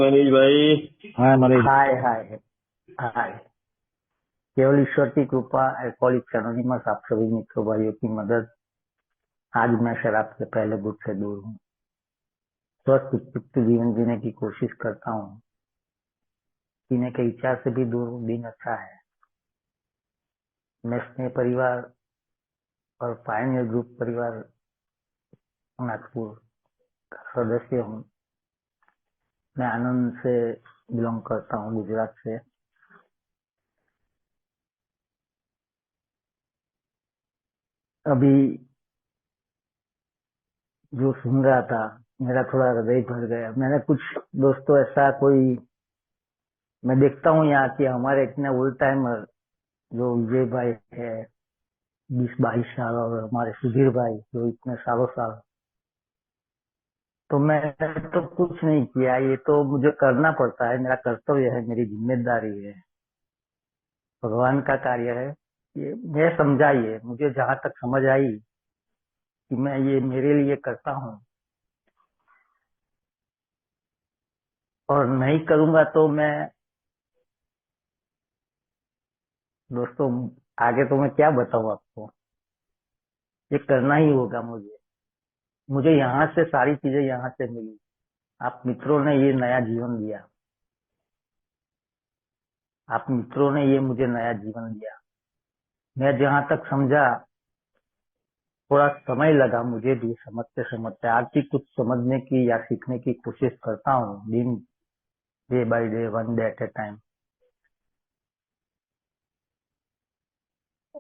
मनीष भाई। हाँ नरेश। हाय हाय हाय। केवल ईश्वर की कृपा, अल्कोहलिक्स एनोनिमस, आप सभी मित्रों भाइयों की मदद। आज मैं शराब से पहले गुट से दूर हूँ। स्वस्थ उपयुक्त जीवन जीने की कोशिश करता हूँ। पीने के इच्छा से भी दूर हूँ। दिन अच्छा है। मैं स्नेह परिवार और पायनियर ग्रुप परिवार नागपुर का सदस्य हूँ। मैं आनंद से बिलोंग करता हूँ, गुजरात से। अभी जो सुन रहा था, मेरा थोड़ा हृदय भर गया। मैंने कुछ दोस्तों ऐसा कोई, मैं देखता हूँ यहाँ की हमारे इतने ओल्ड टाइमर जो विजय भाई है, 20-22 साल, और हमारे सुधीर भाई जो इतने सालों साल। तो मैंने तो कुछ नहीं किया, ये तो मुझे करना पड़ता है, मेरा कर्तव्य है, मेरी जिम्मेदारी है, भगवान का कार्य है। ये मैं समझा, ये मुझे जहां तक समझ आई कि मैं ये मेरे लिए करता हूँ, और नहीं करूंगा तो मैं, दोस्तों, आगे तो मैं क्या बताऊं आपको। ये करना ही होगा मुझे। मुझे यहाँ से सारी चीजें यहाँ से मिली। आप मित्रों ने ये नया जीवन दिया। आप मित्रों ने ये मुझे नया जीवन दिया। मैं जहां तक समझा, थोड़ा समय लगा मुझे भी समझते समझते। आज भी कुछ समझने की या सीखने की कोशिश करता हूँ, दिन, day by day, one day at A time.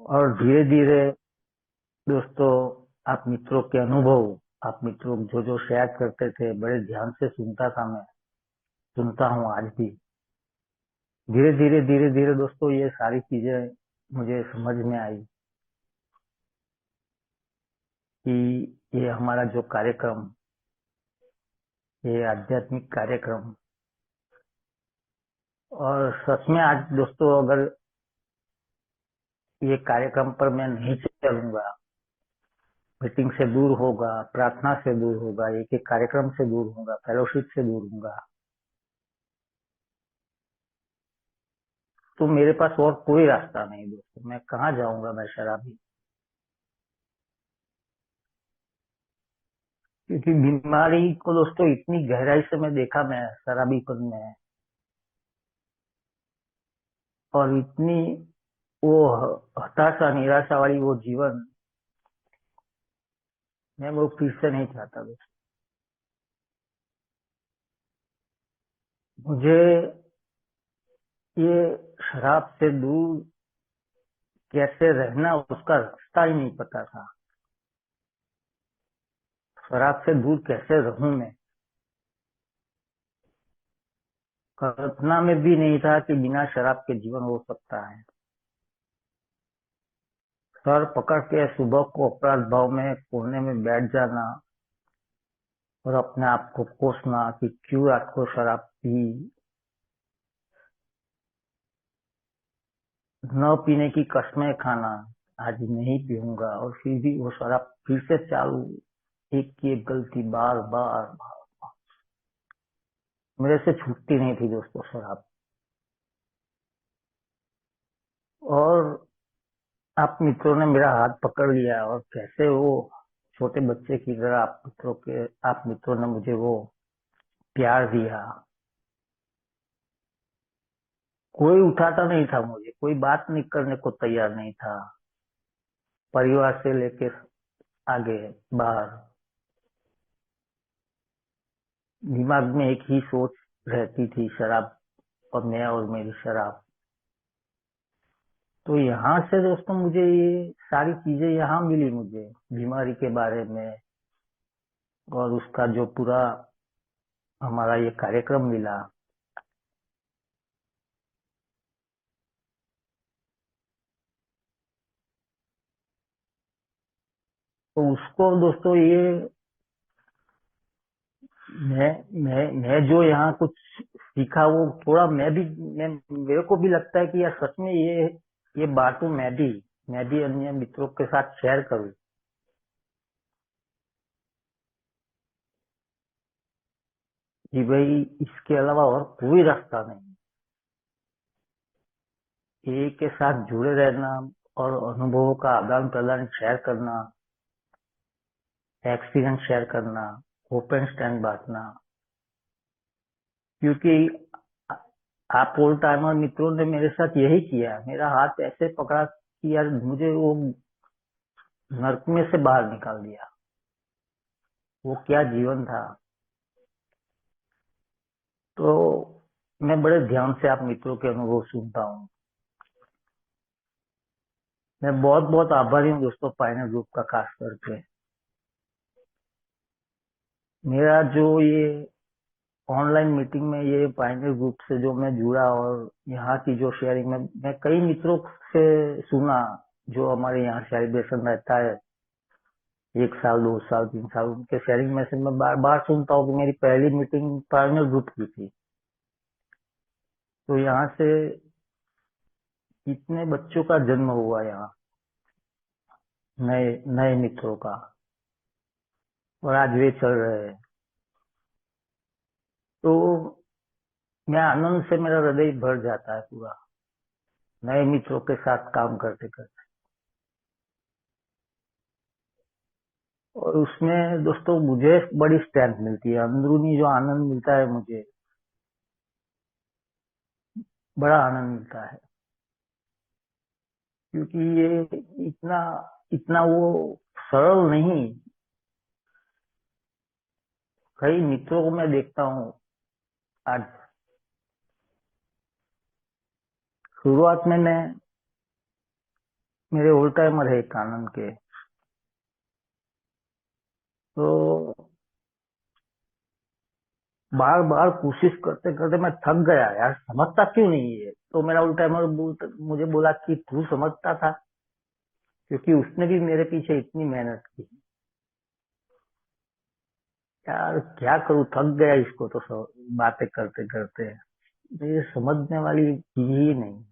और धीरे धीरे, दोस्तों, आप मित्रों के अनुभव, आप मित्रों जो जो शेयर करते थे, बड़े ध्यान से सुनता था मैं, सुनता हूँ आज भी। धीरे धीरे धीरे धीरे दोस्तों, ये सारी चीजें मुझे समझ में आई कि ये हमारा जो कार्यक्रम, ये आध्यात्मिक कार्यक्रम, और सच में आज दोस्तों, अगर ये कार्यक्रम पर मैं नहीं चलूंगा, मीटिंग से दूर होगा, प्रार्थना से दूर होगा, एक एक कार्यक्रम से दूर होगा, फेलोशिप से दूर होगा, तो मेरे पास और कोई रास्ता नहीं दोस्तों। मैं कहाँ जाऊंगा, मैं शराबी। क्योंकि बीमारी को दोस्तों इतनी गहराई से मैं देखा, मैं शराबीपन में, और इतनी वो हताशा निराशा वाली वो जीवन, मैं वो फिर से नहीं चाहता दोस्तों। मुझे ये शराब से दूर कैसे रहना, उसका रास्ता ही नहीं पता था। शराब से दूर कैसे रहूं मैं, कल्पना में भी नहीं था कि बिना शराब के जीवन हो सकता है। सर पकड़ के सुबह को अपराध भाव में कोने में बैठ जाना, और अपने आप को कोसना कि क्यों रात को शराब पी, न पीने की कस्में खाना, आज नहीं पीऊंगा, और फिर भी वो शराब फिर से चालू, एक की एक गलती, बार बार बार। मेरे से छूटती नहीं थी दोस्तों शराब। और आप मित्रों ने मेरा हाथ पकड़ लिया, और कैसे वो छोटे बच्चे की तरह आप मित्रों ने मुझे वो प्यार दिया। कोई उठाता नहीं था मुझे, कोई बात नहीं करने को तैयार नहीं था, परिवार से लेके आगे, बाहर। दिमाग में एक ही सोच रहती थी, शराब, और मैं और मेरी शराब। तो यहाँ से दोस्तों मुझे ये सारी चीजें यहाँ मिली, मुझे बीमारी के बारे में, और उसका जो पूरा हमारा ये कार्यक्रम मिला। तो उसको दोस्तों, ये मैं जो यहाँ कुछ सीखा, वो थोड़ा मेरे को भी लगता है कि यार सच में ये बातों मैं भी अन्य मित्रों के साथ शेयर करूं। कि भाई इसके अलावा और कोई रास्ता नहीं। एक के साथ जुड़े रहना और अनुभवों का आदान प्रदान शेयर करना, एक्सपीरियंस शेयर करना, ओपन स्टैंड बांटना। क्योंकि आ- आप ओल्ड टाइमर मित्रों ने मेरे साथ यही किया, मेरा हाथ ऐसे पकड़ा कि यार मुझे वो नर्क में से बाहर निकाल दिया। वो क्या जीवन था। तो मैं बड़े ध्यान से आप मित्रों के अनुभव सुनता हूँ। मैं बहुत बहुत आभारी हूँ दोस्तों पायनियर ग्रुप का, खास करके मेरा जो ये ऑनलाइन मीटिंग में ये पायनियर ग्रुप से जो मैं जुड़ा और यहाँ की जो शेयरिंग में मैं कई मित्रों से सुना, जो हमारे यहाँ सेलिब्रेशन रहता है 1 साल 2 साल 3 साल, उनके शेयरिंग में से मैं बार बार सुनता हूँ कि मेरी पहली मीटिंग पायनियर ग्रुप की थी। तो यहाँ से इतने बच्चों का जन्म हुआ यहाँ, नए नए मित्रों का, और आज वे चल रहे हैं। तो मैं आनंद से, मेरा हृदय भर जाता है पूरा, नए मित्रों के साथ काम करते करते। और उसमें दोस्तों मुझे बड़ी स्ट्रेंथ मिलती है, अंदरूनी जो आनंद मिलता है मुझे, बड़ा आनंद मिलता है। क्योंकि ये इतना इतना वो सरल नहीं। कई मित्रों को मैं देखता हूँ आज, शुरुआत में मैं, मेरे ओल्ड टाइमर है एक आनंद के, तो बार बार कोशिश करते करते मैं थक गया, यार समझता क्यों नहीं है। तो मेरा ओल्ड टाइमर मुझे बोला कि तू समझता था, क्योंकि उसने भी मेरे पीछे इतनी मेहनत की। यार क्या करूं, थक गया इसको तो बातें करते करते। ये समझने वाली चीज ही नहीं।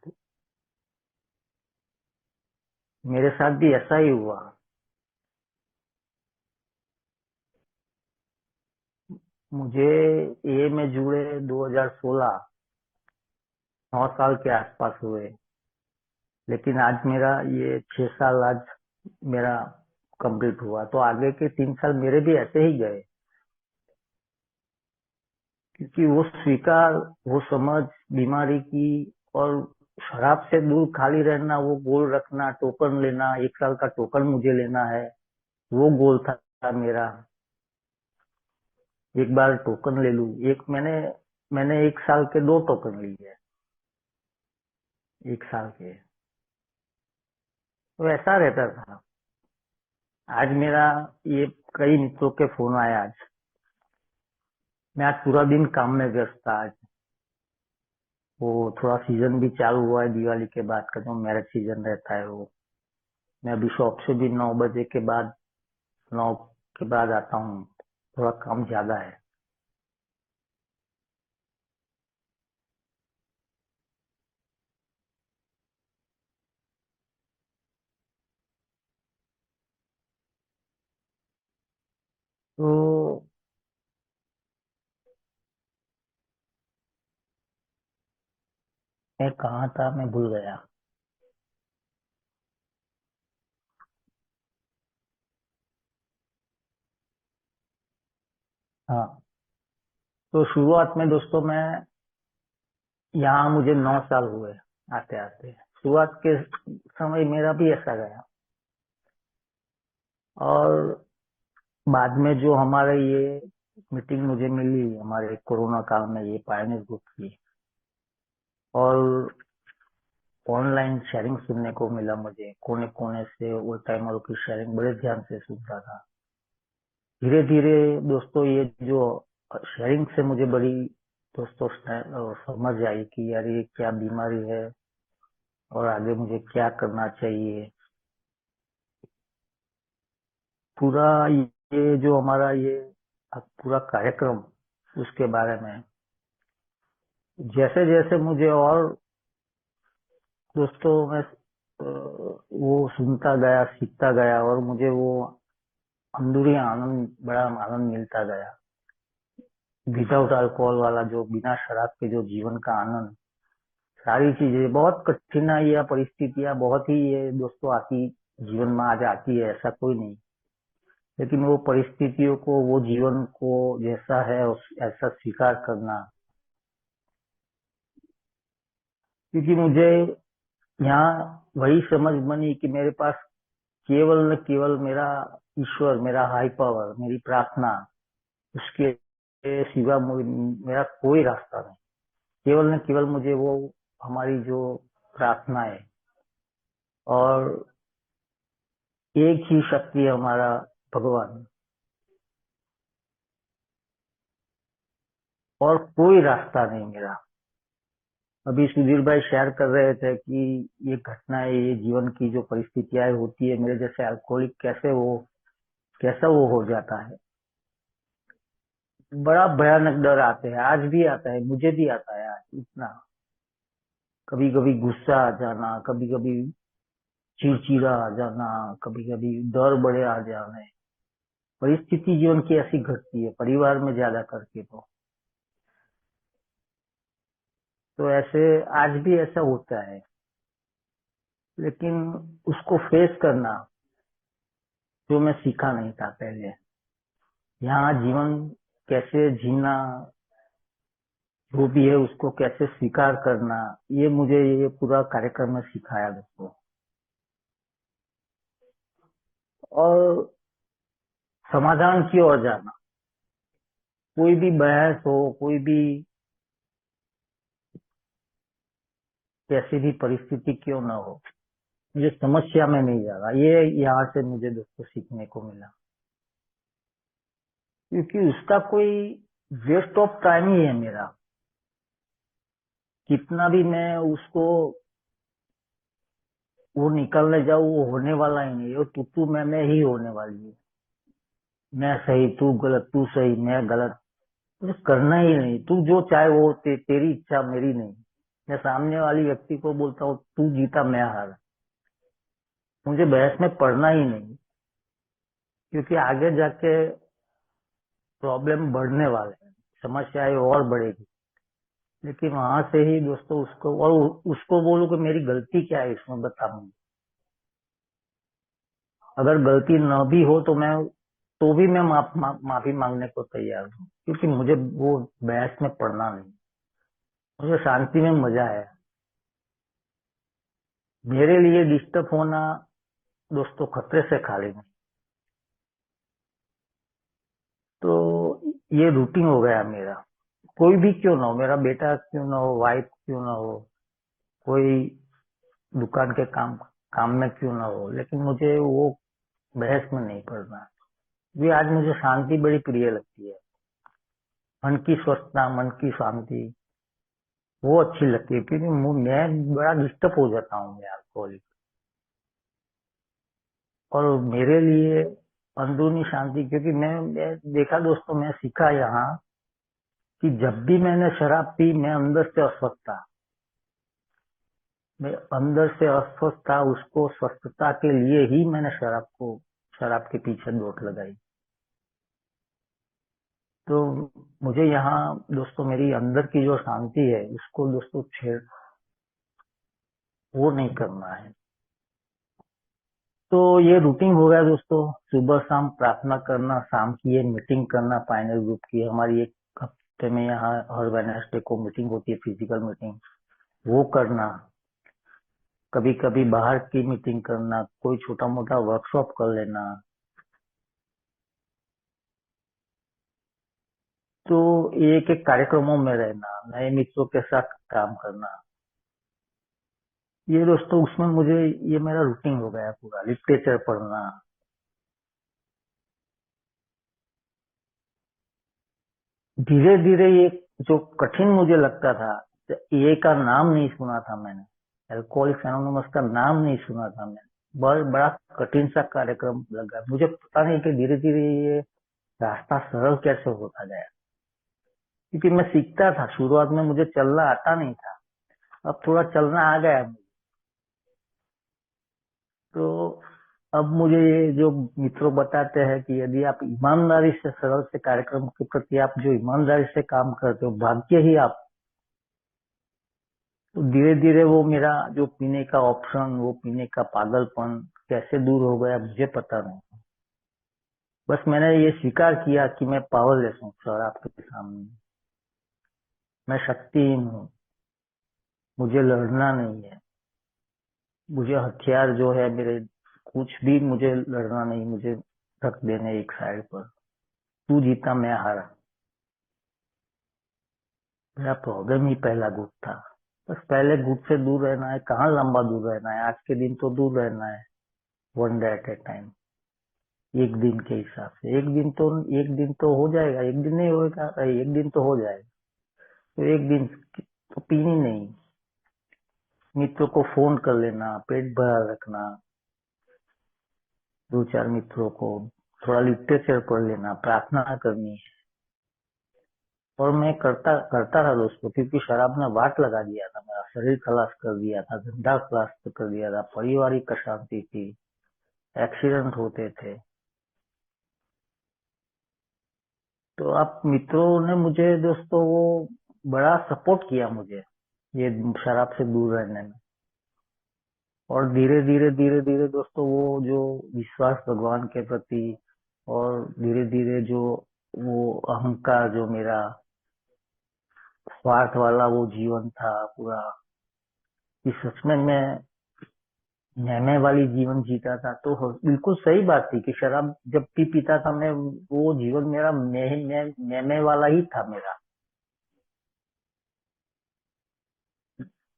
मेरे साथ भी ऐसा ही हुआ। मुझे ये में जुड़े 2016, 9 साल के आसपास हुए। लेकिन आज मेरा ये 6 साल आज मेरा कंप्लीट हुआ, तो आगे के 3 साल मेरे भी ऐसे ही गए। क्योंकि वो स्वीकार, वो समझ बीमारी की, और शराब से दूर खाली रहना, वो गोल रखना, टोकन लेना, 1 साल का टोकन मुझे लेना है, वो गोल था मेरा। एक बार टोकन ले लूं। एक मैंने 1 साल के 2 टोकन लिए, 1 साल के। तो ऐसा रहता था। आज मेरा ये कई मित्रों के फोन आए आज। मैं आज पूरा दिन काम में व्यस्त था आज। वो थोड़ा सीजन भी चालू हुआ है, दिवाली के बाद का जो मैरिज सीजन रहता है वो। मैं अभी शॉप से भी 9 बजे के बाद, 9 के बाद आता हूँ। थोड़ा काम ज्यादा है। तो मैं कहाँ था, मैं भूल गया। हाँ, तो शुरुआत में दोस्तों मैं, यहाँ मुझे 9 साल हुए आते आते। शुरुआत के समय मेरा भी ऐसा गया। और बाद में जो हमारे ये मीटिंग मुझे मिली हमारे कोरोना काल में, ये पायनियर ग्रुप की, और ऑनलाइन शेयरिंग सुनने को मिला मुझे, कोने कोने से वो टाइमरों की शेयरिंग बड़े ध्यान से सुनता था। धीरे धीरे दोस्तों ये जो शेयरिंग से मुझे बड़ी दोस्तों समझ आई कि यार ये क्या बीमारी है, और आगे मुझे क्या करना चाहिए। पूरा ये जो हमारा ये पूरा कार्यक्रम, उसके बारे में जैसे जैसे मुझे और दोस्तों मैं वो सुनता गया, सीखता गया, और मुझे वो अंदरूनी आनंद, बड़ा आनंद मिलता गया। विदाउट अल्कोहल वाला, जो बिना शराब के जो जीवन का आनंद, सारी चीजें, बहुत कठिनाइयाँ परिस्थितियां बहुत ही ये दोस्तों आती, जीवन में आज आती है, ऐसा कोई नहीं। लेकिन वो परिस्थितियों को, वो जीवन को जैसा है ऐसा स्वीकार करना। क्योंकि मुझे यहाँ वही समझ बनी कि मेरे पास केवल न केवल मेरा ईश्वर, मेरा हाई पावर, मेरी प्रार्थना, उसके सिवा मेरा कोई रास्ता नहीं। केवल न केवल मुझे वो हमारी जो प्रार्थना है, और एक ही शक्ति है, हमारा भगवान, और कोई रास्ता नहीं मेरा। अभी सुधीर भाई शेयर कर रहे थे कि ये घटनाएं, ये जीवन की जो परिस्थितियां होती है, मेरे जैसे अल्कोहलिक कैसा वो हो जाता है। बड़ा भयानक डर आते हैं, आज भी आता है, मुझे भी आता है आज इतना। कभी कभी गुस्सा आ जाना, कभी कभी चिड़चिड़ा आ जाना, कभी कभी डर बड़े आ जाने। परिस्थिति जीवन की ऐसी घटती है, परिवार में ज्यादा करके तो ऐसे आज भी ऐसा होता है। लेकिन उसको फेस करना जो मैं सीखा नहीं था पहले, यहाँ जीवन कैसे जीना, जो भी है उसको कैसे स्वीकार करना, ये मुझे ये पूरा कार्यक्रम में सिखाया दोस्तों। और समाधान की ओर जाना, कोई भी बहस हो, कोई भी कैसी भी परिस्थिति क्यों ना हो, मुझे समस्या में नहीं जा रहा, ये यहाँ से मुझे दोस्तों सीखने को मिला। क्योंकि उसका कोई वेस्ट ऑफ टाइम ही है मेरा। कितना भी मैं उसको वो निकलने जाऊँ, वो होने वाला ही नहीं, वो तू मैं ही होने वाली है। मैं सही, तू गलत, तू सही, मैं गलत, मुझे करना ही नहीं। तू जो चाहे वो तेरी इच्छा, मेरी नहीं। मैं सामने वाली व्यक्ति को बोलता हूँ तू जीता मैं हारा, मुझे बहस में पड़ना ही नहीं। क्योंकि आगे जाके प्रॉब्लम बढ़ने वाले हैं, समस्याएं और बढ़ेगी। लेकिन वहां से ही दोस्तों उसको बोलूं कि मेरी गलती क्या है इसमें, बताऊं। अगर गलती न भी हो तो भी मैं माफी मांगने को तैयार हूँ। क्योंकि मुझे वो बहस में पड़ना नहीं, मुझे शांति में मजा है। मेरे लिए डिस्टर्ब होना दोस्तों खतरे से खाली नहीं। तो ये रूटीन हो गया मेरा। कोई भी क्यों ना हो, मेरा बेटा क्यों ना हो, वाइफ क्यों ना हो, कोई दुकान के काम में क्यों ना हो, लेकिन मुझे वो बहस में नहीं पड़ना। भी आज मुझे शांति बड़ी प्रिय लगती है। मन की स्वस्थता, मन की शांति, वो अच्छी लगती है। क्योंकि मैं बड़ा डिस्टर्ब हो जाता हूँ मैं अल्कोहलिक। और मेरे लिए अंदरूनी शांति, क्योंकि मैं देखा दोस्तों, मैं सीखा यहाँ कि जब भी मैंने शराब पी, मैं अंदर से अस्वस्थ था। मैं अंदर से अस्वस्थ था, उसको स्वस्थता के लिए ही मैंने शराब के पीछे दौड़ लगाई। तो मुझे यहाँ दोस्तों मेरी अंदर की जो शांति है, उसको दोस्तों छेड़ वो नहीं करना है। तो ये रूटीन हो गया दोस्तों, सुबह शाम प्रार्थना करना, शाम की ये मीटिंग करना, फाइनल ग्रुप की हमारी एक हफ्ते में यहाँ हर वेडनेसडे को मीटिंग होती है, फिजिकल मीटिंग, वो करना। कभी कभी बाहर की मीटिंग करना, कोई छोटा मोटा वर्कशॉप कर लेना। तो एक एक कार्यक्रमों में रहना, नए मित्रों के साथ काम करना, ये दोस्तों उसमें मुझे, ये मेरा रूटीन हो गया पूरा। लिटरेचर पढ़ना, धीरे धीरे ये जो कठिन मुझे लगता था, ये का नाम नहीं सुना था मैंने, अल्कोहलिक्स एनोनिमस का नाम नहीं सुना था मैंने, बड़ा कठिन सा कार्यक्रम लगा मुझे। पता नहीं कि धीरे धीरे ये रास्ता सरल कैसे होता गया। क्योंकि मैं सीखता था, शुरुआत में मुझे चलना आता नहीं था, अब थोड़ा चलना आ गया मुझे। तो अब मुझे ये जो मित्रों बताते हैं कि यदि आप ईमानदारी से सरल से कार्यक्रम के प्रति आप जो ईमानदारी से काम करते हो, भाग्य ही आप, तो धीरे धीरे वो मेरा जो पीने का ऑप्शन, वो पीने का पागलपन कैसे दूर हो गया मुझे पता नहीं। बस मैंने ये स्वीकार किया कि मैं पावरलेस हूँ सर, आपके सामने मैं शक्तिहीन हूँ, मुझे लड़ना नहीं है, मुझे हथियार जो है मेरे, कुछ भी मुझे लड़ना नहीं, मुझे रख देने एक साइड पर। तू जीता मैं हारा, मेरा प्रॉब्लम ही पहला गुट था। बस पहले गुट से दूर रहना है, कहाँ लंबा दूर रहना है, आज के दिन तो दूर रहना है, one day at A time, एक दिन के हिसाब से। एक दिन तो हो जाएगा, एक दिन नहीं होगा, एक दिन तो हो जाएगा। तो एक दिन तो पीनी नहीं, मित्रों को फोन कर लेना, पेट भरा रखना, दो चार मित्रों को थोड़ा लिटरेचर पढ़ लेना, प्रार्थना करनी। और मैं करता करता रहा दोस्तों, क्योंकि शराब ने वाट लगा दिया था, मेरा शरीर खलास कर दिया था, धंधा खलास कर दिया था, पारिवारिक अशांति थी, एक्सीडेंट होते थे। तो आप मित्रों ने मुझे दोस्तों वो बड़ा सपोर्ट किया मुझे ये शराब से दूर रहने में। और धीरे धीरे धीरे धीरे दोस्तों वो जो विश्वास भगवान के प्रति, और धीरे धीरे जो वो अहंकार, जो मेरा स्वार्थ वाला वो जीवन था पूरा, कि सच में मैं वाली जीवन जीता था। तो बिल्कुल सही बात थी कि शराब जब भी पीता था मैं, वो जीवन मेरा मैं वाला ही था मेरा,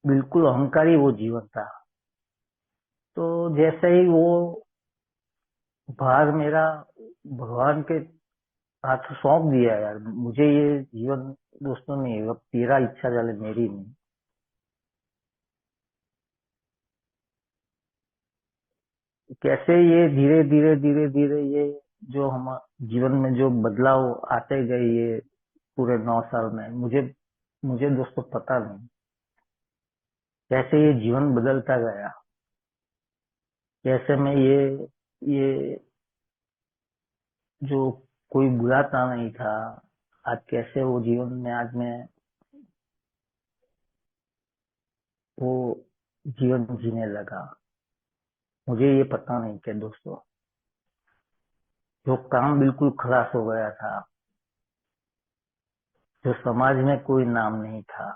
बिल्कुल अहंकारी वो जीवन था। तो जैसे ही वो भार मेरा भगवान के हाथ सौंप दिया, यार मुझे ये जीवन दोस्तों नहीं, अब तेरा इच्छा चले मेरी नहीं। कैसे ये धीरे धीरे धीरे धीरे ये जो हम जीवन में जो बदलाव आते गए, ये पूरे 9 साल में मुझे मुझे दोस्तों पता नहीं कैसे ये जीवन बदलता गया, कैसे मैं ये जो कोई बुलाता नहीं था, आज कैसे वो जीवन में आज मैं वो जीवन जीने लगा, मुझे ये पता नहीं कि दोस्तों जो काम बिल्कुल खलास हो गया था, जो समाज में कोई नाम नहीं था,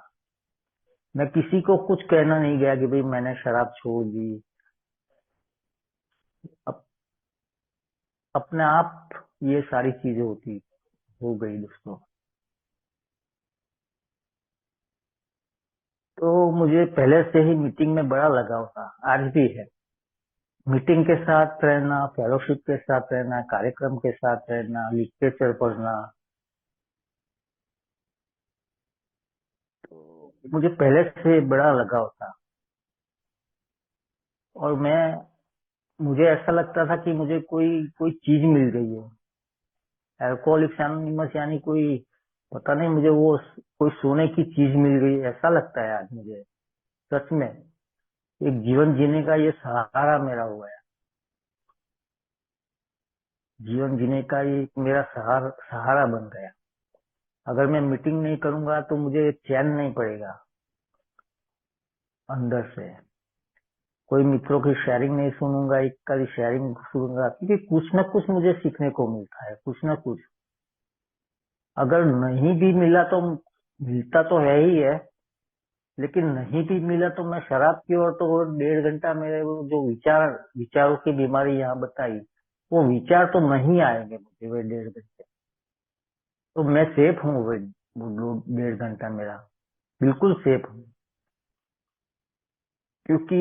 मैं किसी को कुछ कहना नहीं गया कि भाई मैंने शराब छोड़ दी, अप, अपने आप ये सारी चीजें होती हो गई दोस्तों। तो मुझे पहले से ही मीटिंग में बड़ा लगाव था, आज भी है। मीटिंग के साथ रहना, फेलोशिप के साथ रहना, कार्यक्रम के साथ रहना, लिटरेचर पढ़ना, तो मुझे पहले से बड़ा लगाव था। और मुझे ऐसा लगता था कि मुझे कोई कोई चीज मिल गई है, अल्कोहलिक्स एनोनिमस, यानी कोई, पता नहीं मुझे वो कोई सोने की चीज मिल गई, ऐसा लगता है आज मुझे। सच में एक जीवन जीने का ये सहारा मेरा हुआ है, जीवन जीने का ये मेरा सहारा बन गया। अगर मैं मीटिंग नहीं करूंगा तो मुझे चैन नहीं पड़ेगा अंदर से, कोई मित्रों की शेयरिंग नहीं सुनूंगा, एक का शेयरिंग सुनूंगा, क्योंकि कुछ ना कुछ मुझे सीखने को मिलता है, कुछ ना कुछ। अगर नहीं भी मिला तो मिलता तो है ही है, लेकिन नहीं भी मिला तो मैं शराब की ओर तो और 1.5 घंटा, मेरे वो जो विचारों की बीमारी यहाँ बताई, वो विचार तो नहीं आएंगे मुझे वे 1.5 घंटे। तो मैं सेफ हूँ, वो 1.5 घंटा मेरा बिल्कुल सेफ हूँ। क्योंकि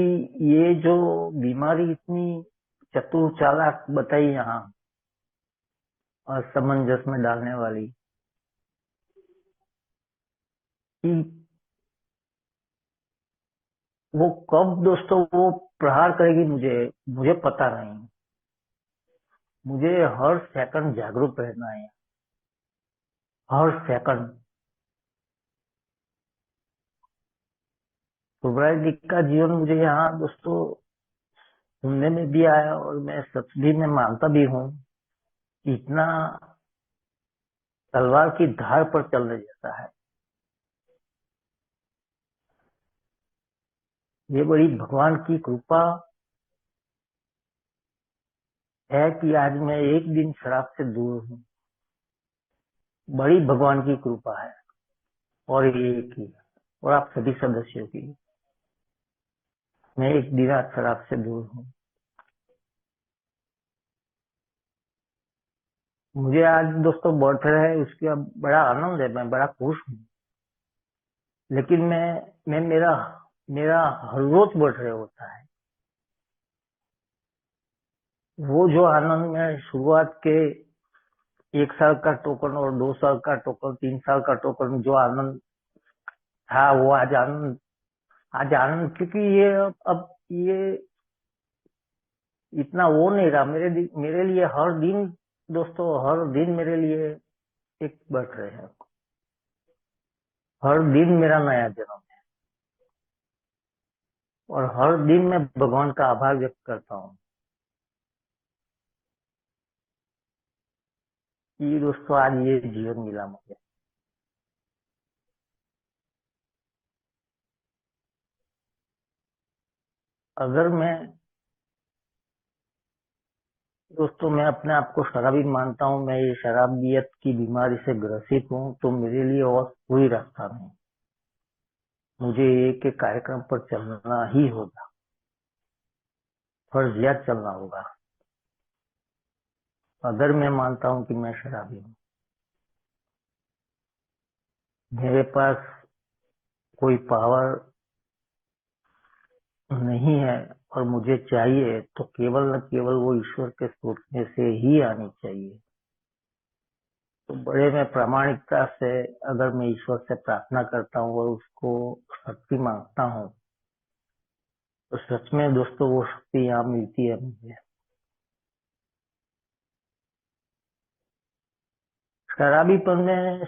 ये जो बीमारी इतनी चतुर चालाक बताई यहाँ, असमंजस में डालने वाली, कि वो कब दोस्तों वो प्रहार करेगी मुझे मुझे पता नहीं। मुझे हर सेकंड जागरूक रहना है, हर सेकंड। सोब्राइटी का जीवन मुझे यहाँ दोस्तों सुनने में भी आया और मैं सच भी मैं मानता भी हूँ कि इतना तलवार की धार पर चलने जैसा है। ये बड़ी भगवान की कृपा है कि आज मैं एक दिन शराब से दूर हूँ। बड़ी भगवान की कृपा है और ये की और आप सभी सदस्यों की। मैं एक दिन आज शराब से दूर हूँ। मुझे आज दोस्तों बर्थडे है, उसका बड़ा आनंद है, मैं बड़ा खुश हूँ। लेकिन मैं मेरा मेरा हर रोज बर्थडे होता है। वो जो आनंद में शुरुआत के 1 साल का टोकन और 2 साल का टोकन 3 साल का टोकन जो आनंद था, वो आज आनंद क्योंकि ये अब ये इतना वो नहीं रहा मेरे लिए हर दिन। दोस्तों हर दिन मेरे लिए एक बर्थडे है। हर दिन मेरा नया जन्म है और हर दिन मैं भगवान का आभार व्यक्त करता हूँ कि दोस्तों आज ये जीवन मिला मुझे। अगर मैं दोस्तों मैं अपने आप को शराबी मानता हूँ, मैं ये शराबियत की बीमारी से ग्रसित हूँ, तो मेरे लिए और कोई रास्ता नहीं। मुझे एक एक कार्यक्रम पर चलना ही होगा, फर्जियात चलना होगा। अगर मैं मानता हूँ कि मैं शराबी हूँ, मेरे पास कोई पावर नहीं है और मुझे चाहिए, तो केवल न केवल वो ईश्वर के स्रोत में से ही आनी चाहिए। तो बड़े मैं प्रामाणिकता से अगर मैं ईश्वर से प्रार्थना करता हूँ और उसको शक्ति मांगता हूँ, तो सच में दोस्तों वो शक्ति यहाँ मिलती है मुझे। शराबीपन में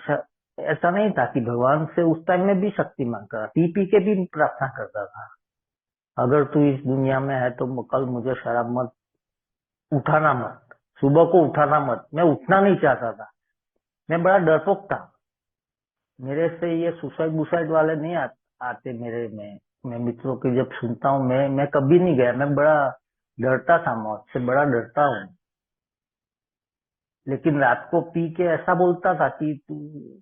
ऐसा नहीं था कि भगवान से उस टाइम में भी शक्ति मांगता था, पी पी के भी प्रार्थना करता था। अगर तू इस दुनिया में है तो कल मुझे शराब मत उठाना, मत सुबह को उठाना मत। मैं उठना नहीं चाहता था, मैं बड़ा डरपोक था। मेरे से ये सुसाइड बुसाइड वाले नहीं आते मेरे में। मैं मित्रों की जब सुनता हूँ, मैं कभी नहीं गया। मैं बड़ा डरता था, मौत से बड़ा डरता हूँ। लेकिन रात को पी के ऐसा बोलता था कि तू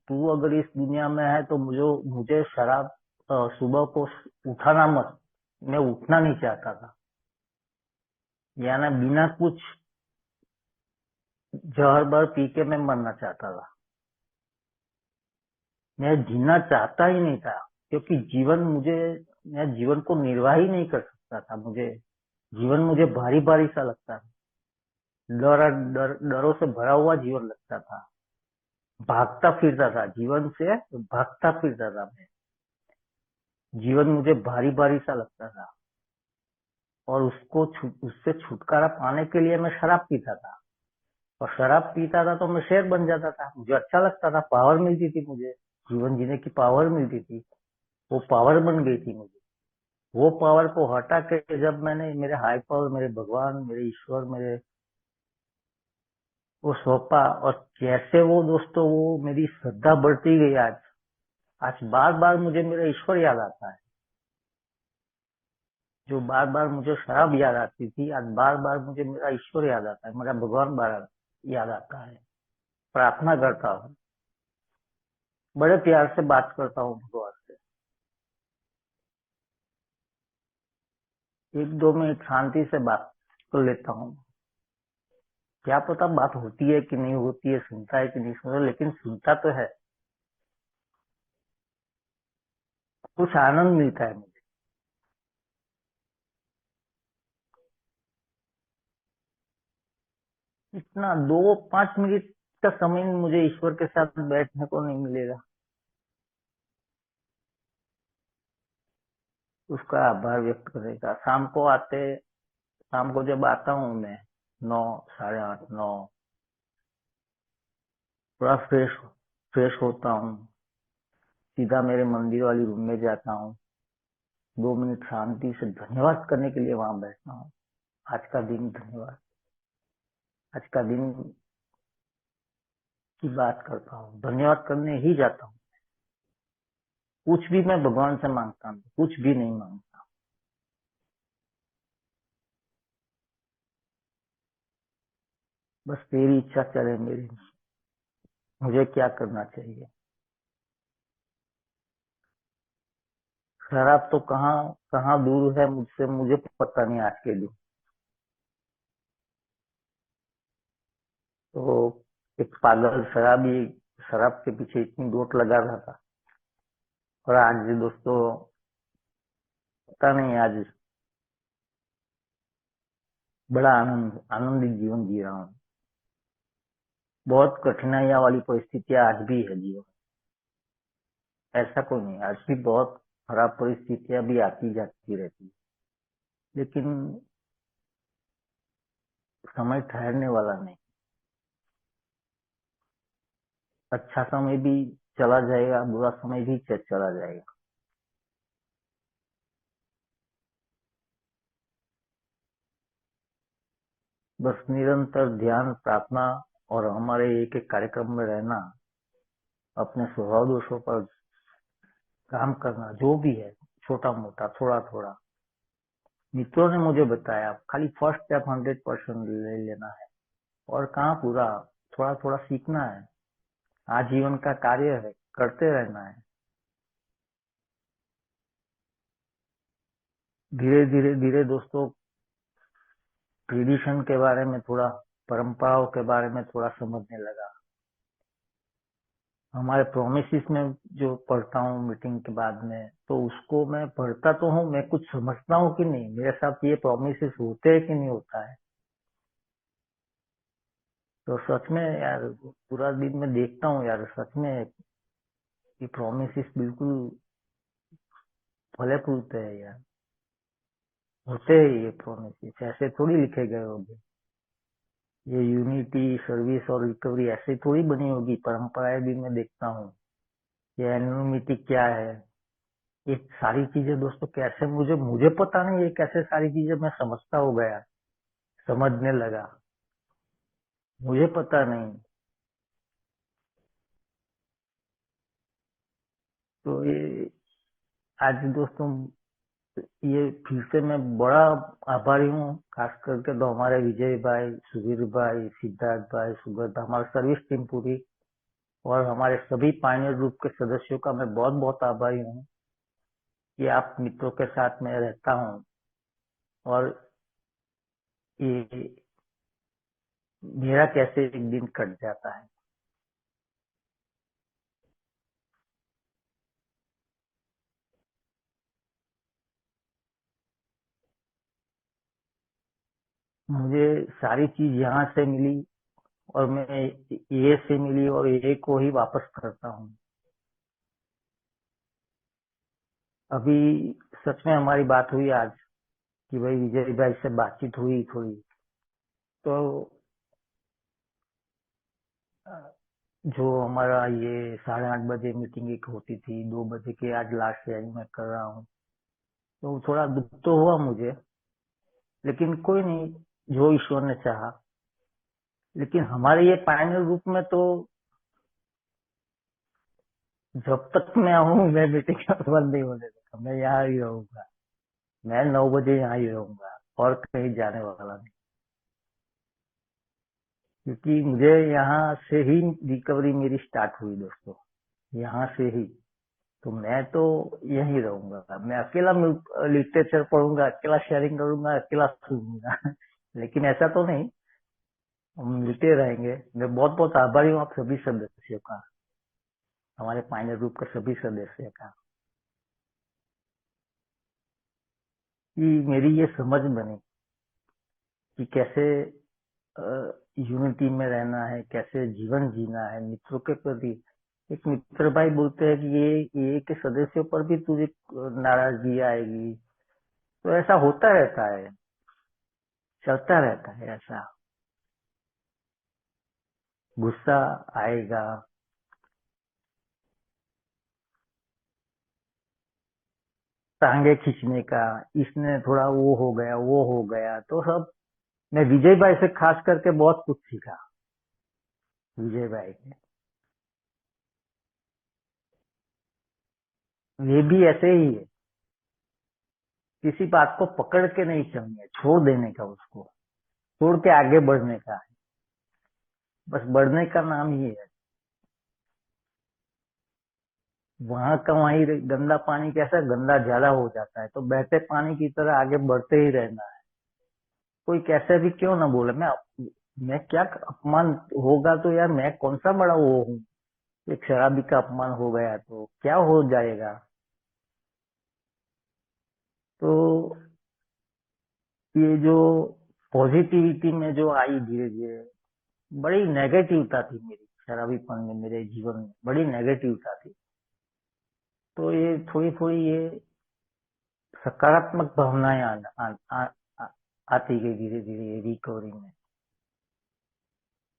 तू अगर इस दुनिया में है तो मुझे मुझे शराब सुबह को उठाना मत। मैं उठना नहीं चाहता था, यानी बिना कुछ जहर भर पी के मैं मरना चाहता था। मैं जीना चाहता ही नहीं था, क्योंकि मैं जीवन को निर्वाह ही नहीं कर सकता था। जीवन मुझे भारी भारी सा लगता था। डरों से भरा हुआ जीवन लगता था। भागता फिरता था, जीवन से भागता फिरता था मैं। जीवन मुझे भारी भारी सा लगता था और उससे छुटकारा पाने के लिए मैं शराब पीता था। और शराब पीता था तो मैं शेर बन जाता था। मुझे अच्छा लगता था, पावर मिलती थी मुझे, जीवन जीने की पावर मिलती थी। वो पावर बन गई थी मुझे। वो पावर को हटा के जब मैंने मेरे हाई पावर, मेरे भगवान, मेरे ईश्वर, मेरे वो सौंपा, और कैसे वो दोस्तों वो मेरी श्रद्धा बढ़ती गई। आज आज बार बार मुझे मेरा ईश्वर याद आता है। जो बार बार मुझे शराब याद आती थी, आज बार बार मुझे मेरा ईश्वर याद आता है, मेरा भगवान बार याद आता है। प्रार्थना करता हूँ, बड़े प्यार से बात करता हूँ भगवान से। 1-2 मिनट शांति से बात कर लेता हूँ। क्या पता बात होती है कि नहीं होती है, सुनता है कि नहीं सुनता, लेकिन सुनता तो है। कुछ आनंद मिलता है मुझे। इतना 2-5 मिनट का समय मुझे ईश्वर के साथ बैठने को नहीं मिलेगा। उसका आभार व्यक्त करेगा। शाम को जब आता हूँ मैं 9, 8:30, 9, थोड़ा फ्रेश होता हूँ, सीधा मेरे मंदिर वाली रूम में जाता हूँ। 2 मिनट शांति से धन्यवाद करने के लिए वहां बैठता हूँ। आज का दिन धन्यवाद, आज का दिन की बात करता हूँ, धन्यवाद करने ही जाता हूँ। कुछ भी मैं भगवान से मांगता हूँ, कुछ भी नहीं मांगता। बस तेरी इच्छा चले मेरी, मुझे क्या करना चाहिए। शराब तो कहाँ कहाँ दूर है मुझसे, मुझे पता नहीं आज के दिन। तो एक पागल शराबी शराब के पीछे इतनी दौड़ लगा रहा था, और आज दोस्तों पता नहीं, आज बड़ा आनंदित जीवन जी रहा हूँ। बहुत कठिनाइयां वाली परिस्थितियां आज भी है जीवन, ऐसा कोई नहीं, आज भी बहुत खराब परिस्थितियां भी आती जाती रहती है, लेकिन समय ठहरने वाला नहीं। अच्छा समय भी चला जाएगा, बुरा समय भी चला जाएगा। बस निरंतर ध्यान, प्रार्थना और हमारे एक एक कार्यक्रम में रहना, अपने स्वभाव दोषों पर काम करना, जो भी है छोटा मोटा थोड़ा थोड़ा। मित्रों ने मुझे बताया खाली फर्स्ट स्टेप 100% ले लेना है, और कहाँ पूरा, थोड़ा थोड़ा सीखना है। आजीवन का कार्य है, करते रहना है। धीरे धीरे धीरे दोस्तों, ट्रेडिशन के बारे में थोड़ा, परंपराओं के बारे में थोड़ा समझने लगा। हमारे प्रोमिसेस में जो पढ़ता हूँ मीटिंग के बाद में, तो उसको मैं पढ़ता तो हूँ, मैं कुछ समझता हूँ कि नहीं, मेरे साथ ये प्रोमिसेस होते हैं कि नहीं होता है। तो सच में यार, पूरा दिन मैं देखता हूँ यार, सच में ये प्रोमिसेस बिल्कुल फले फूलते हैं यार, होते हैं ये प्रोमिसेस, ऐसे थोड़ी लिखे गए होंगे। ये यूनिटी, सर्विस और रिकवरी ऐसे थोड़ी बनी होगी। परंपराएं भी मैं देखता हूँ, ये एनोनिमिटी क्या है, ये सारी चीजें दोस्तों कैसे, मुझे मुझे पता नहीं ये कैसे सारी चीजें मैं समझता हो गया, समझने लगा, मुझे पता नहीं। तो ये आज दोस्तों, ये फिर से मैं बड़ा आभारी हूँ, खास करके तो हमारे विजय भाई, सुधीर भाई, सिद्धार्थ भाई, सुगत, हमारी सर्विस टीम पूरी, और हमारे सभी पायनियर ग्रुप के सदस्यों का मैं बहुत बहुत आभारी हूँ कि आप मित्रों के साथ में रहता हूँ, और ये मेरा कैसे एक दिन कट जाता है। मुझे सारी चीज यहाँ से मिली, और मैं ये से मिली, और ये को ही वापस करता हूँ। अभी सच में हमारी बात हुई आज कि भाई विजय भाई से बातचीत हुई थोड़ी, तो जो हमारा ये 8:30 बजे मीटिंग एक होती थी, 2 बजे की आज लास्ट शेयरिंग में कर रहा हूँ, तो थोड़ा दुख तो हुआ मुझे, लेकिन कोई नहीं, जो ईश्वर ने चाहा। लेकिन हमारे ये पायनियर ग्रुप में तो जब तक मैं हूँ, मैं मीटिंग बंद नहीं होने देगा, मैं यहाँ ही रहूंगा। मैं 9 बजे यहाँ ही रहूंगा, और कहीं जाने वाला नहीं, क्योंकि मुझे यहाँ से ही रिकवरी मेरी स्टार्ट हुई दोस्तों, यहाँ से ही। तो मैं तो यहीं रहूंगा, मैं अकेला लिटरेचर पढ़ूंगा, अकेला शेयरिंग करूंगा, अकेला सुनूंगा। लेकिन ऐसा तो नहीं, हम मिलते रहेंगे। मैं बहुत बहुत आभारी हूँ आप सभी सदस्यों का, हमारे पायनियर ग्रुप के सभी सदस्य का, कि मेरी ये समझ बनी कि कैसे यूनिटी में रहना है, कैसे जीवन जीना है मित्रों के प्रति। एक मित्र भाई बोलते हैं कि ये के सदस्यों पर भी तुझे नाराजगी आएगी, तो ऐसा होता रहता है, चलता रहता है ऐसा, गुस्सा आएगा, टांगे खींचने का, इसने थोड़ा वो हो गया, वो हो गया, तो सब मैं विजय भाई से खास करके बहुत कुछ सीखा। विजय भाई के ये भी ऐसे ही है, किसी बात को पकड़ के नहीं चलनी है, छोड़ देने का, उसको छोड़ के आगे बढ़ने का है। बस बढ़ने का नाम ही है। वहां का वहीं गंदा पानी कैसा गंदा ज्यादा हो जाता है, तो बहते पानी की तरह आगे बढ़ते ही रहना है। कोई कैसे भी क्यों ना बोले, मैं क्या अपमान होगा तो यार मैं कौन सा बड़ा वो हूँ। एक शराबी का अपमान हो गया तो क्या हो जाएगा। तो ये जो पॉजिटिविटी में जो आई धीरे धीरे, बड़ी नेगेटिवता थी मेरी शराबीपन में, मेरे जीवन में बड़ी नेगेटिवता थी। तो ये थोड़ी थोड़ी ये सकारात्मक भावनाएं आ, आती गई धीरे धीरे रिकवरी में।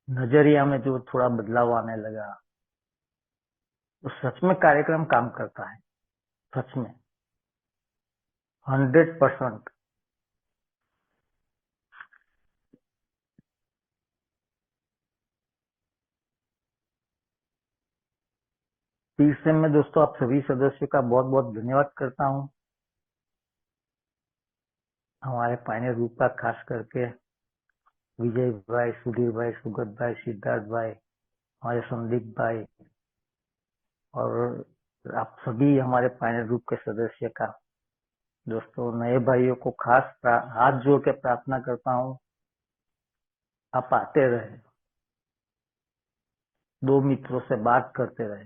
नजरिया में जो थोड़ा बदलाव आने लगा, तो सच में कार्यक्रम काम करता है, सच में 100%। फिर से मैं दोस्तों आप सभी सदस्यों का बहुत बहुत धन्यवाद करता हूँ। हमारे पायनियर ग्रुप का खास करके विजय भाई, सुधीर भाई, सुगत भाई, सिद्धार्थ भाई, हमारे संदीप भाई, और आप सभी हमारे पायनियर ग्रुप के सदस्य का। दोस्तों नए भाइयों को खास हाथ जोड़ के प्रार्थना करता हूँ, आप आते रहे, दो मित्रों से बात करते रहे,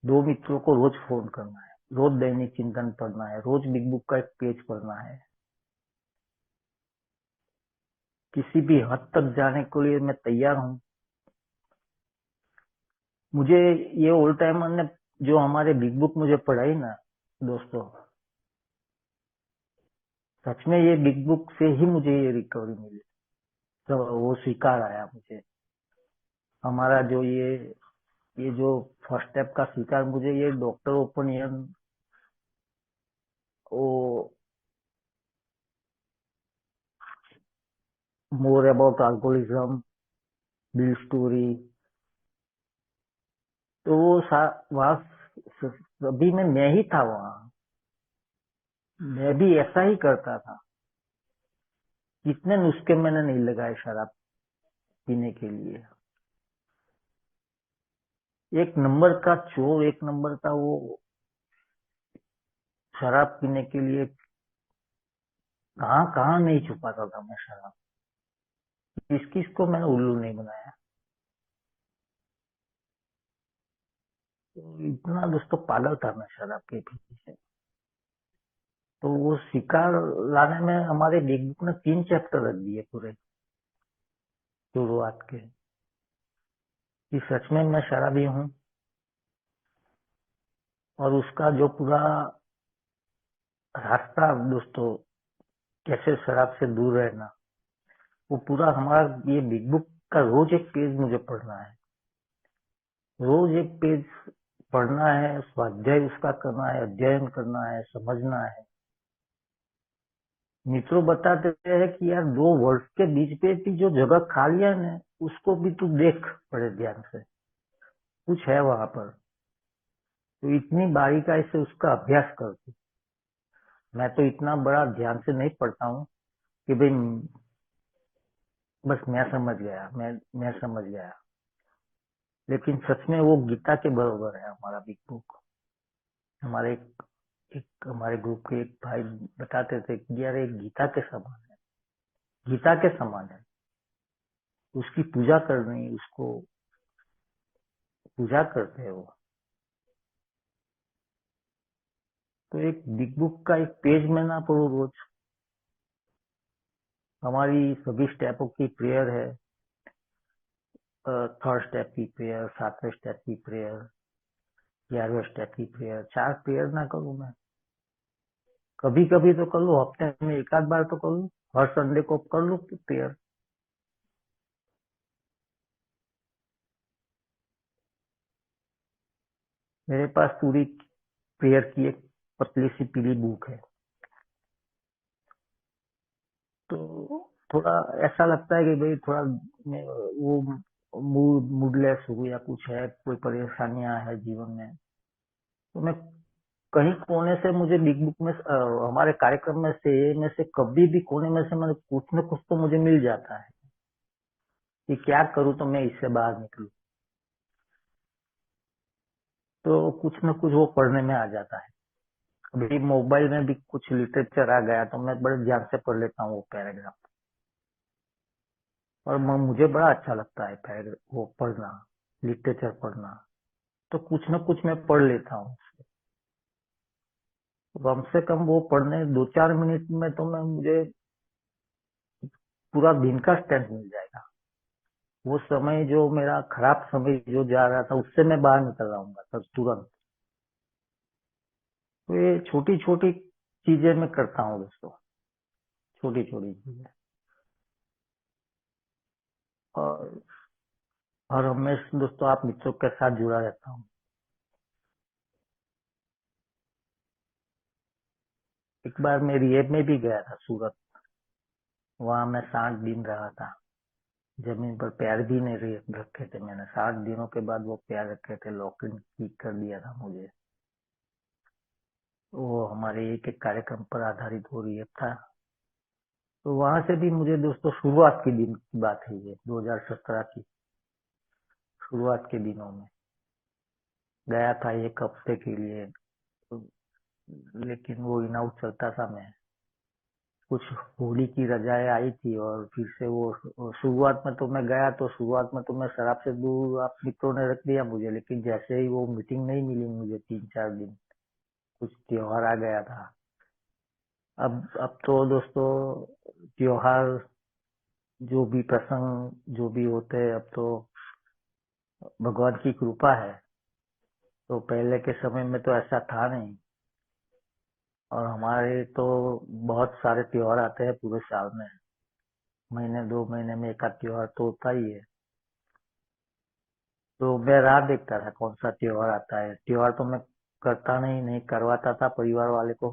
दो मित्रों को रोज फोन करना है, रोज दैनिक चिंतन पढ़ना है, रोज बिग बुक का एक पेज पढ़ना है। किसी भी हद तक जाने के लिए मैं तैयार हूँ। मुझे ये ओल्ड टाइमर ने जो हमारे बिग बुक मुझे पढ़ाई ना दोस्तों, सच में ये बिग बुक से ही मुझे ये रिकवरी मिली। तो वो स्वीकार आया मुझे, हमारा जो ये जो फर्स्ट स्टेप का स्वीकार मुझे ये डॉक्टर ओपनियन, वो more about alcoholism, bill story, तो वो वहाँ सभी में मैं ही था वहाँ। मैं भी ऐसा ही करता था। कितने नुस्खे मैंने नहीं लगाए शराब पीने के लिए। एक नंबर का चोर, एक नंबर का वो शराब पीने के लिए कहाँ कहाँ नहीं छुपाता था मैं शराब। किस किस को मैंने उल्लू नहीं बनाया। तो इतना दोस्तों पागल था मैं शराब के पीछे। तो वो शिकार लाने में हमारे बिग बुक ने 3 चैप्टर रख दिए पूरे शुरुआत के, कि सच में मैं शराबी हूँ, और उसका जो पूरा रास्ता दोस्तों, कैसे शराब से दूर रहना, वो पूरा हमारा ये बिग बुक का रोज एक पेज मुझे पढ़ना है, रोज एक पेज पढ़ना है, स्वाध्याय उसका करना है, अध्ययन करना है, समझना है। मित्रों बताते हैं कि यार 2 वर्ष के बीच पे भी जो जगह खाली है ना, उसको भी तू देख बड़े ध्यान से, कुछ है वहां पर, तो इतनी बारीकाई से उसका अभ्यास कर तू। मैं तो इतना बड़ा ध्यान से नहीं पढ़ता हूँ कि भाई बस मैं समझ गया, मैं समझ गया। लेकिन सच में वो गीता के बराबर है हमारा बिग बुक। हमारे एक हमारे ग्रुप के एक भाई बताते थे कि यार एक गीता के समान है, गीता के समान है, उसकी पूजा करनी, उसको पूजा करते हैं वो। तो एक बिग बुक का एक पेज में ना पढ़ो रोज। हमारी सभी स्टेपों की प्रेयर है, 3rd स्टेप की प्रेयर, 7वें स्टेप की प्रेयर, 11वें स्टेप की प्रेयर, 4 प्रेयर ना करूँ मैं, कभी कभी तो कर लो, हफ्ते में एक आध बार तो कर लो, हर संडे को कर लो प्रेयर। मेरे पास पूरी प्रेयर की एक पतली सी पीली बुक है। थोड़ा ऐसा लगता है कि भाई थोड़ा वो मूडलेस हो या कुछ है, कोई परेशानियां है जीवन में, तो मैं कहीं कोने से मुझे बिग बुक में हमारे कार्यक्रम में से कभी भी कोने में से मैंने कुछ न कुछ तो मुझे मिल जाता है कि क्या करूं तो मैं इससे बाहर निकलूं। तो कुछ न कुछ वो पढ़ने में आ जाता है। अभी मोबाइल में भी कुछ लिटरेचर आ गया तो मैं बड़े ध्यान से पढ़ लेता हूँ वो पैराग्राफ, और मुझे बड़ा अच्छा लगता है वो पढ़ना, लिटरेचर पढ़ना। तो कुछ न कुछ मैं पढ़ लेता हूँ। तो कम से कम वो पढ़ने 2-4 मिनट में तो मैं मुझे पूरा दिन का स्ट्रेंथ मिल जाएगा। वो समय जो मेरा खराब समय जो जा रहा था उससे मैं बाहर निकल आऊंगा तब तुरंत। तो ये छोटी छोटी चीजें मैं करता हूँ दोस्तों, छोटी छोटी चीजें। और और हमेशा दोस्तों आप मित्रों के साथ जुड़ा रहता हूँ। एक बार मैं रिहेब में भी गया था सूरत, वहां मैं 60 दिन रहा था। जमीन पर पैर भी नहीं रखे थे मैंने, 60 दिनों के बाद वो पैर रखे थे, लॉकिंग ठीक कर दिया था मुझे। वो हमारे एक एक कार्यक्रम पर आधारित वो रिहेब था। तो वहां से भी मुझे दोस्तों शुरुआत के दिन की बात है, ये 2017 की शुरुआत के दिनों में गया था 1 हफ्ते के लिए। तो लेकिन वो इन आउट चलता था मैं, कुछ होली की रजाएं आई थी और फिर से वो शुरुआत में तो मैं गया तो शुरुआत में तो मैं शराब से दूर आप मित्रों ने रख दिया मुझे, लेकिन जैसे ही वो मीटिंग नहीं मिली मुझे 3-4 दिन, कुछ त्योहार आ गया था। अब तो दोस्तों त्योहार जो भी प्रसंग जो भी होते हैं, अब तो भगवान की कृपा है। तो पहले के समय में तो ऐसा था नहीं। और हमारे तो बहुत सारे त्योहार आते हैं पूरे साल में, महीने 2 महीने में एक आध त्योहार तो होता ही है। तो मैं राह देखता था कौन सा त्योहार आता है। त्योहार तो मैं करता नहीं करवाता था परिवार वाले को।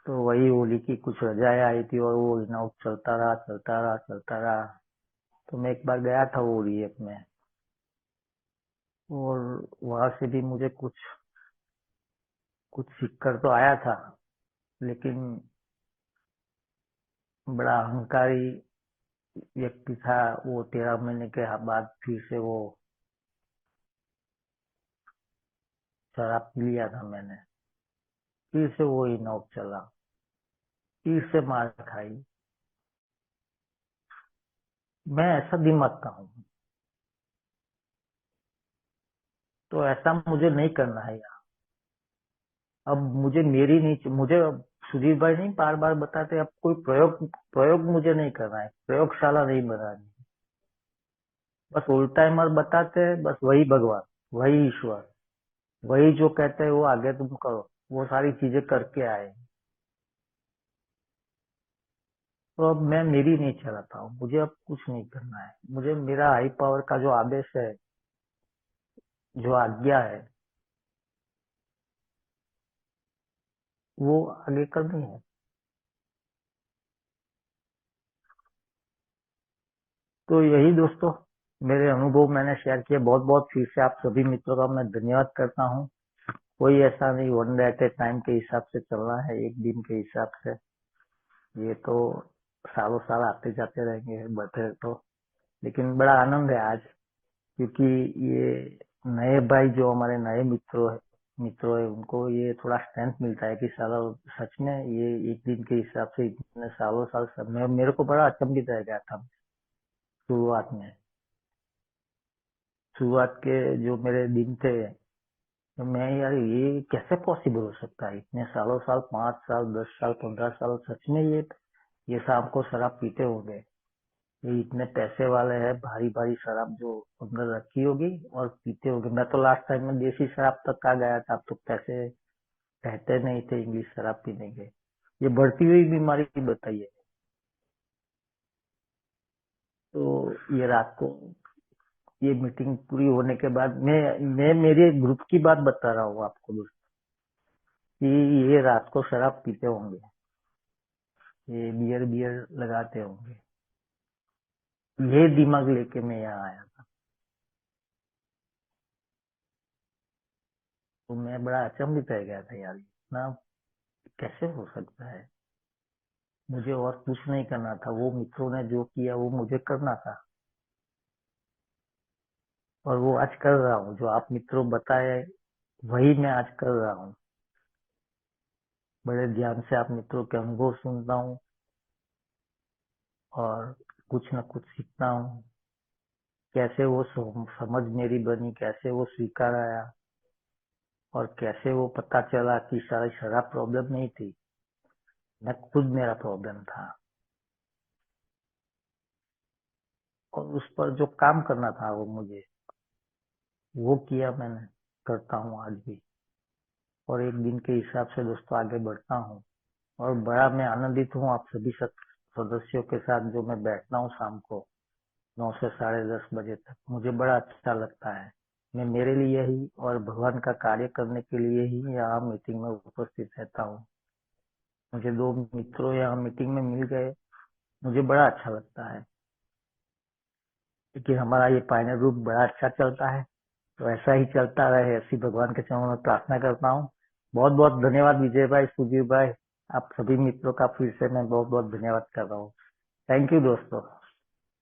तो वही होली की कुछ रजाएं आई थी और वो इन आउट चलता रहा चलता रहा चलता रहा। तो मैं एक बार गया था वो रिएप में, और वहां से भी मुझे कुछ कुछ सीख कर तो आया था, लेकिन बड़ा अहंकारी व्यक्ति था वो। 13 महीने के बाद फिर से वो शराब पी लिया था मैंने, फिर से वो इन आउट चला, फिर से मार खाई। मैं ऐसा दिमाग का हूँ, तो ऐसा मुझे नहीं करना है यार। अब मुझे मेरी नहीं, मुझे अब सुधीर भाई नहीं बार बार बताते, अब कोई प्रयोग प्रयोग मुझे नहीं करना है, प्रयोगशाला नहीं बनानी। बस ओल्ड टाइमर बताते हैं, बस वही भगवान, वही ईश्वर, वही जो कहते हैं वो आगे तुम करो, वो सारी चीजें करके आए। तो अब मैं मेरी नहीं चलाता हूँ, मुझे अब कुछ नहीं करना है। मुझे मेरा हाई पावर का जो आदेश है, जो आज्ञा है, वो आगे करनी है। तो यही दोस्तों मेरे अनुभव मैंने शेयर किए। बहुत बहुत फिर से आप सभी मित्रों का मैं धन्यवाद करता हूँ। कोई ऐसा नहीं one day at A time के हिसाब से चलना है, एक दिन के हिसाब से। ये तो सालों साल आते जाते रहेंगे बढ़ते तो। लेकिन बड़ा आनंद है आज, क्योंकि ये नए भाई जो हमारे नए मित्रों है उनको ये थोड़ा स्ट्रेंथ मिलता है कि साला सच में ये एक दिन के हिसाब से इतने सालों साल सब में मेरे को बड़ा अचंभित रह गया था शुरुआत में। शुरुआत के जो मेरे दिन थे, तो मैं यार ये कैसे पॉसिबल हो सकता है, इतने सालों साल, 5 साल, 10 साल, 15 साल सच में ये शाम को शराब पीते होंगे। ये इतने पैसे वाले हैं, भारी भारी शराब जो अंदर रखी होगी और पीते होंगे। मैं तो लास्ट टाइम में देसी शराब तक आ गया था, अब तो पैसे कहते नहीं थे इंग्लिश शराब पीने के। ये बढ़ती हुई बीमारी की बताइए। तो ये रात को ये मीटिंग पूरी होने के बाद मैं मेरे ग्रुप की बात बता रहा हूँ आपको दोस्तों, कि ये रात को शराब पीते होंगे। ये बियर बियर लगाते होंगे। ये दिमाग लेके मैं यहाँ आया था। तो मैं बड़ा अचंभित रह गया था यार, इतना कैसे हो सकता है। मुझे और कुछ नहीं करना था, वो मित्रों ने जो किया वो मुझे करना था, और वो आज कर रहा हूँ। जो आप मित्रों बताए वही मैं आज कर रहा हूँ। बड़े ध्यान से आप मित्रों के अनुभव सुनता हूँ और कुछ न कुछ सीखता हूँ। कैसे वो समझ मेरी बनी, कैसे वो स्वीकार आया, और कैसे वो पता चला कि सारी शराब प्रॉब्लम नहीं थी, मैं खुद मेरा प्रॉब्लम था। और उस पर जो काम करना था वो मुझे, वो किया मैंने, करता हूँ आज भी। और एक दिन के हिसाब से दोस्तों आगे बढ़ता हूँ। और बड़ा मैं आनंदित हूँ आप सभी सदस्यों के साथ जो मैं बैठता हूँ शाम को 9 से 10:30 बजे तक। मुझे बड़ा अच्छा लगता है। मैं मेरे लिए ही और भगवान का कार्य करने के लिए ही यहाँ मीटिंग में उपस्थित रहता हूँ। मुझे 2 मित्रों यहाँ मीटिंग में मिल गए, मुझे बड़ा अच्छा लगता है, क्योंकि हमारा ये पायनियर ग्रुप बड़ा अच्छा चलता है। तो ऐसा ही चलता रहे, ऐसी भगवान के चरणों में प्रार्थना करता हूँ। बहुत बहुत धन्यवाद विजय भाई, सुधीर भाई, आप सभी मित्रों का फिर से मैं बहुत बहुत धन्यवाद कर रहा हूँ। थैंक यू दोस्तों।